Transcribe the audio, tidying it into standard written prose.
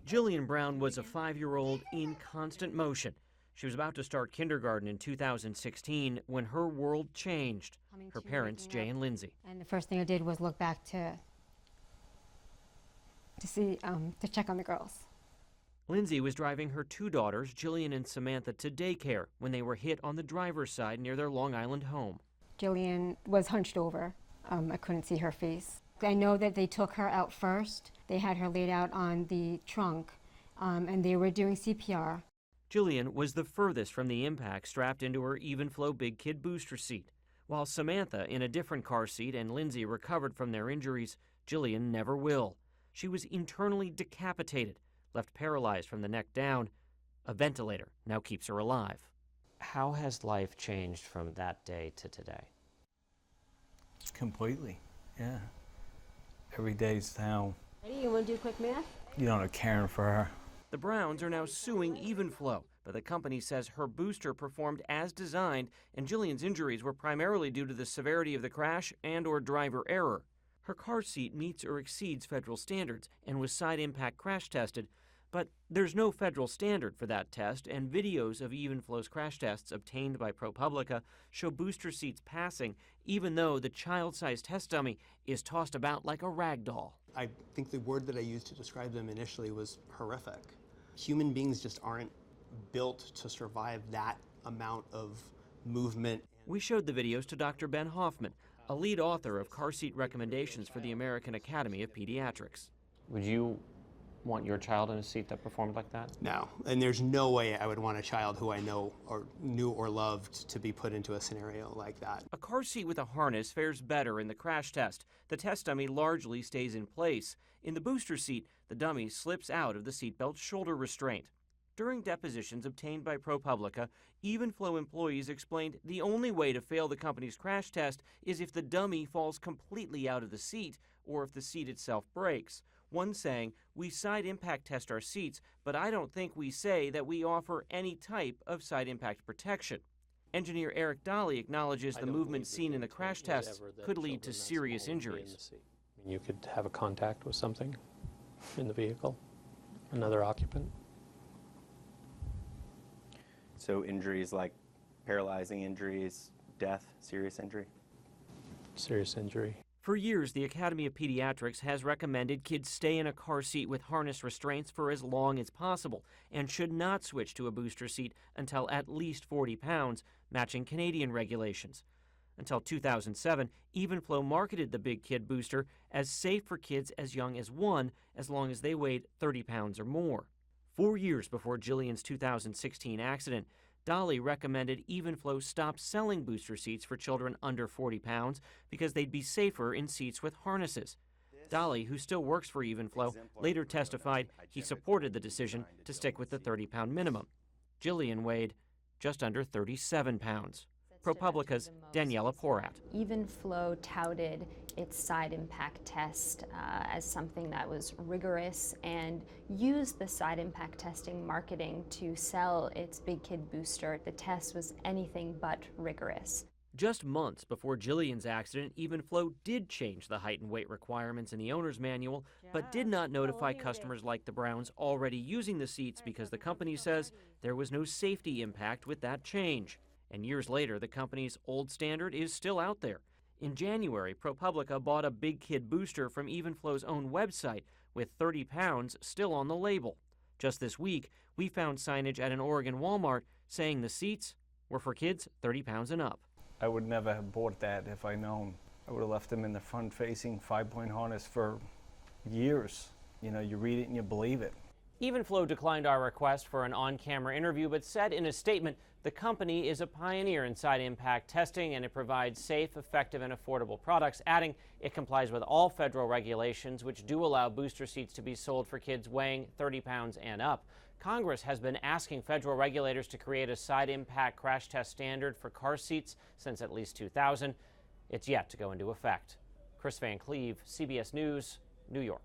Jillian Brown was a 5-year-old in constant motion. She was about to start kindergarten in 2016 when her world changed. Her parents, Jay and Lindsay. And the first thing I did was look back to check on the girls. Lindsay was driving her 2 daughters, Jillian and Samantha, to daycare when they were hit on the driver's side near their Long Island home. Jillian was hunched over. I couldn't see her face. I know that they took her out first. They had her laid out on the trunk, and they were doing CPR. Jillian was the furthest from the impact, strapped into her Evenflo Big Kid booster seat. While Samantha in a different car seat and Lindsay recovered from their injuries, Jillian never will. She was internally decapitated, left paralyzed from the neck down. A ventilator now keeps her alive. How has life changed from that day to today? Completely, yeah. Every day's now. Ready? You want to do quick math? You know, caring for her. The Browns are now suing Evenflo, but the company says her booster performed as designed and Jillian's injuries were primarily due to the severity of the crash and/or driver error. Her car seat meets or exceeds federal standards and was side impact crash tested, but there's no federal standard for that test, and videos of Evenflo's crash tests obtained by ProPublica show booster seats passing, even though the child-sized test dummy is tossed about like a rag doll. I think the word that I used to describe them initially was horrific. Human beings just aren't built to survive that amount of movement. We showed the videos to Dr. Ben Hoffman, a lead author of car seat recommendations for the American Academy of Pediatrics. Would you want your child in a seat that performed like that? No, and there's no way I would want a child who I know or knew or loved to be put into a scenario like that. A car seat with a harness fares better in the crash test. The test dummy largely stays in place. In the booster seat, the dummy slips out of the seatbelt shoulder restraint. During depositions obtained by ProPublica, Evenflo employees explained the only way to fail the company's crash test is if the dummy falls completely out of the seat or if the seat itself breaks. One saying, "We side impact test our seats, but I don't think we say that we offer any type of side impact protection." Engineer Eric Daly acknowledges the movement seen in the crash tests could lead to serious injuries. You could have a contact with something in the vehicle, another occupant. So injuries like paralyzing injuries, death, serious injury? Serious injury. For years, the Academy of Pediatrics has recommended kids stay in a car seat with harness restraints for as long as possible and should not switch to a booster seat until at least 40 pounds, matching Canadian regulations. Until 2007, Evenflo marketed the Big Kid booster as safe for kids as young as 1, as long as they weighed 30 pounds or more. 4 years before Jillian's 2016 accident, Daly recommended Evenflo stop selling booster seats for children under 40 pounds because they'd be safer in seats with harnesses. Daly, who still works for Evenflo, later testified he supported the decision to stick with the 30-pound minimum. Jillian weighed just under 37 pounds. ProPublica's Daniela Porat. Evenflo touted its side impact test as something that was rigorous and used the side impact testing marketing to sell its Big Kid booster. The test was anything but rigorous. Just months before Jillian's accident, Evenflo did change the height and weight requirements in the owner's manual, but did not notify customers like the Browns already using the seats because the company says there was no safety impact with that change. And years later, the company's old standard is still out there. In January, ProPublica bought a Big Kid booster from Evenflo's own website with 30 pounds still on the label. Just this week, we found signage at an Oregon Walmart saying the seats were for kids 30 pounds and up. I would never have bought that if I'd known. I would have left them in the front-facing 5-point harness for years. You know, you read it and you believe it. Evenflo declined our request for an on-camera interview, but said in a statement the company is a pioneer in side impact testing and it provides safe, effective, and affordable products, adding it complies with all federal regulations which do allow booster seats to be sold for kids weighing 30 pounds and up. Congress has been asking federal regulators to create a side impact crash test standard for car seats since at least 2000. It's yet to go into effect. Chris Van Cleve, CBS News, New York.